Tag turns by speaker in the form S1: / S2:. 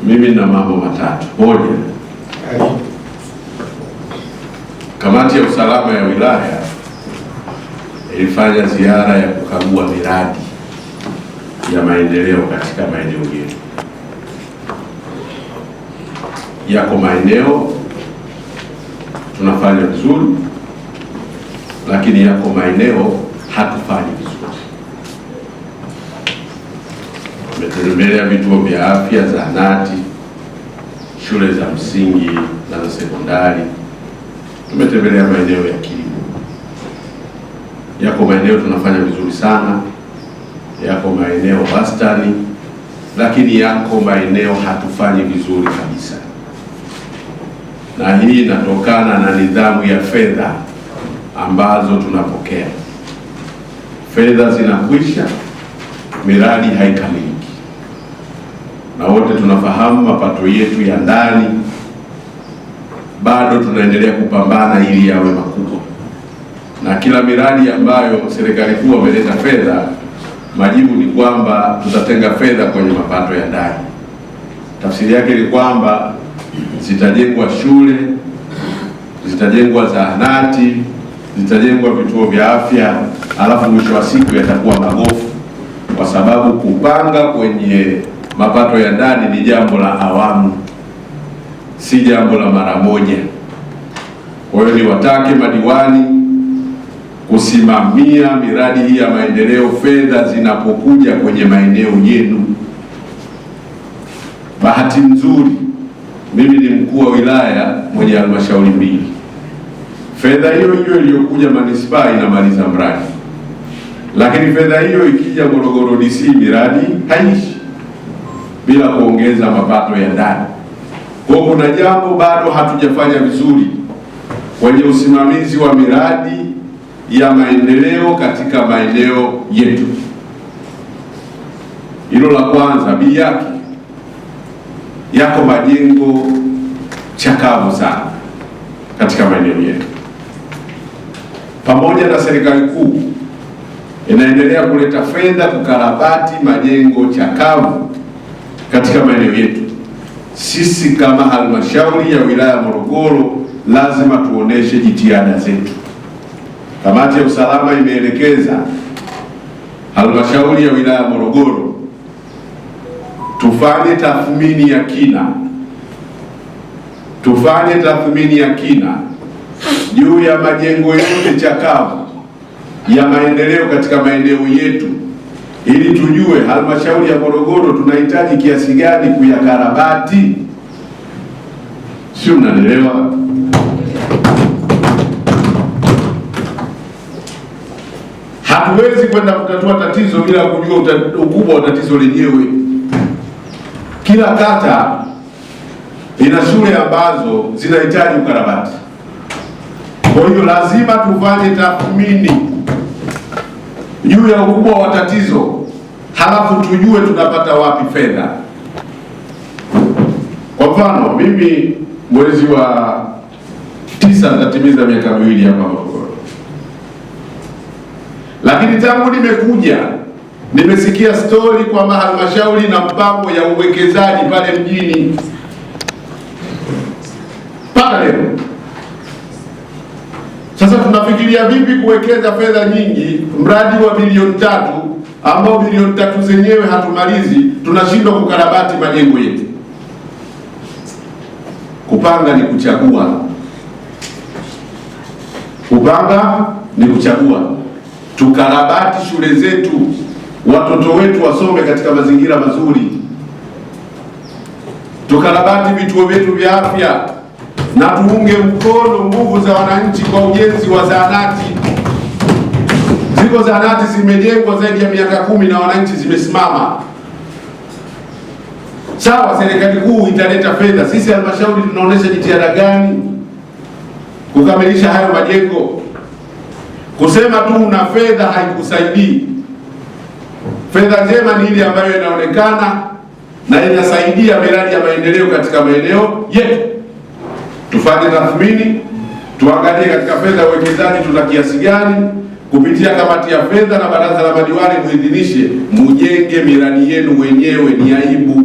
S1: Mimi na mambo matatu. Moja, kamati ya usalama ya wilaya ilifanya ziara ya kukagua miradi ya maendeleo katika maeneo yetu. Yako maeneo tunafanya vizuri, lakini yako maeneo hatufanyi vizuri. Tumetembelea vituo vya afya, zahanati, shule za msingi na za sekondari. Tumetembelea maeneo ya kilimo. Yako maeneo tunafanya vizuri sana, yako maeneo wastani, lakini yako maeneo hatufanyi vizuri kabisa. Na hii inatokana na nidhamu ya fedha ambazo tunapokea. Fedha zinakwisha, miradi haikamiliki. Na wote tunafahamu mapato yetu ya ndani bado tunaendelea kupambana ili yawe makubwa. Na kila miradi ambayo serikali kuu wameleta fedha, majibu ni kwamba tutatenga fedha kwenye mapato ya ndani. Tafsiri yake ni kwamba zitajengwa shule, zitajengwa zahanati, zitajengwa vituo vya afya, alafu mwisho wa siku yatakuwa magofu, kwa sababu kupanga kwenye mapato ya ndani ni jambo la awamu, si jambo la mara moja. Kwa hiyo niwatake madiwani kusimamia miradi hii ya maendeleo fedha zinapokuja kwenye maeneo yenu. Bahati nzuri mimi ni mkuu wa wilaya mwenye halmashauri mbili. Fedha hiyo hiyo iliyokuja manispaa inamaliza mradi, lakini fedha hiyo ikija Morogoro DC miradi haishi bila kuongeza mapato ya ndani. Kwa kuna jambo bado hatujafanya vizuri kwenye usimamizi wa miradi ya maendeleo katika maeneo yetu. Hilo la kwanza. Bii yake, yako majengo chakavu sana katika maeneo yetu. Pamoja na serikali kuu inaendelea kuleta fedha kukarabati majengo chakavu katika maeneo yetu, sisi kama halmashauri ya wilaya ya Morogoro lazima tuoneshe jitihada zetu. Kamati ya usalama imeelekeza halmashauri ya wilaya ya Morogoro tufanye tathmini ya kina juu ya majengo yote chakavu ya maendeleo katika maeneo yetu, ili tujue halmashauri ya Morogoro tunahitaji kiasi gani kuyakarabati. Sio, mnanielewa? Hatuwezi kwenda kutatua tatizo bila kujua ukubwa wa tatizo lenyewe. Kila kata ina shule ambazo zinahitaji ukarabati. Kwa hiyo lazima tufanye tathmini juu ya ukubwa wa tatizo, halafu tujue tunapata wapi fedha. Kwa mfano, mimi mwezi wa 9 nitatimiza miaka 2 hapa Morogoro. Lakini tangu nimekuja nimesikia stori kwamba halmashauri na mpango ya uwekezaji pale mjini mpaka leo. Sasa tunafikiria vipi kuwekeza fedha nyingi, mradi wa bilioni 3 ambao bilioni 3 zenyewe hatumalizi, tunashindwa kukarabati majengo yetu. Kupanga ni kuchagua. Kupanga ni kuchagua. Tukarabati shule zetu, watoto wetu wasome katika mazingira mazuri. Tukarabati vituo vyetu vya afya, na tuunge mkono nguvu za wananchi kwa ujenzi wa zahanati. Ziko zahanati zimejengwa zaidi ya miaka 10 na wananchi zimesimama. Sawa, serikali kuu italeta fedha, sisi halmashauri tunaonesha jitihada gani kukamilisha hayo majengo? Kusema tu una fedha haikusaidii. Fedha njema ni ile ambayo inaonekana na inasaidia miradi ya maendeleo katika maeneo yetu. Tufanye tathmini, tuangalie katika fedha uwekezaji tuna kiasi gani, kupitia kamati ya fedha na baraza la madiwani muidhinishe, mujenge miradi yenu wenyewe. Ni aibu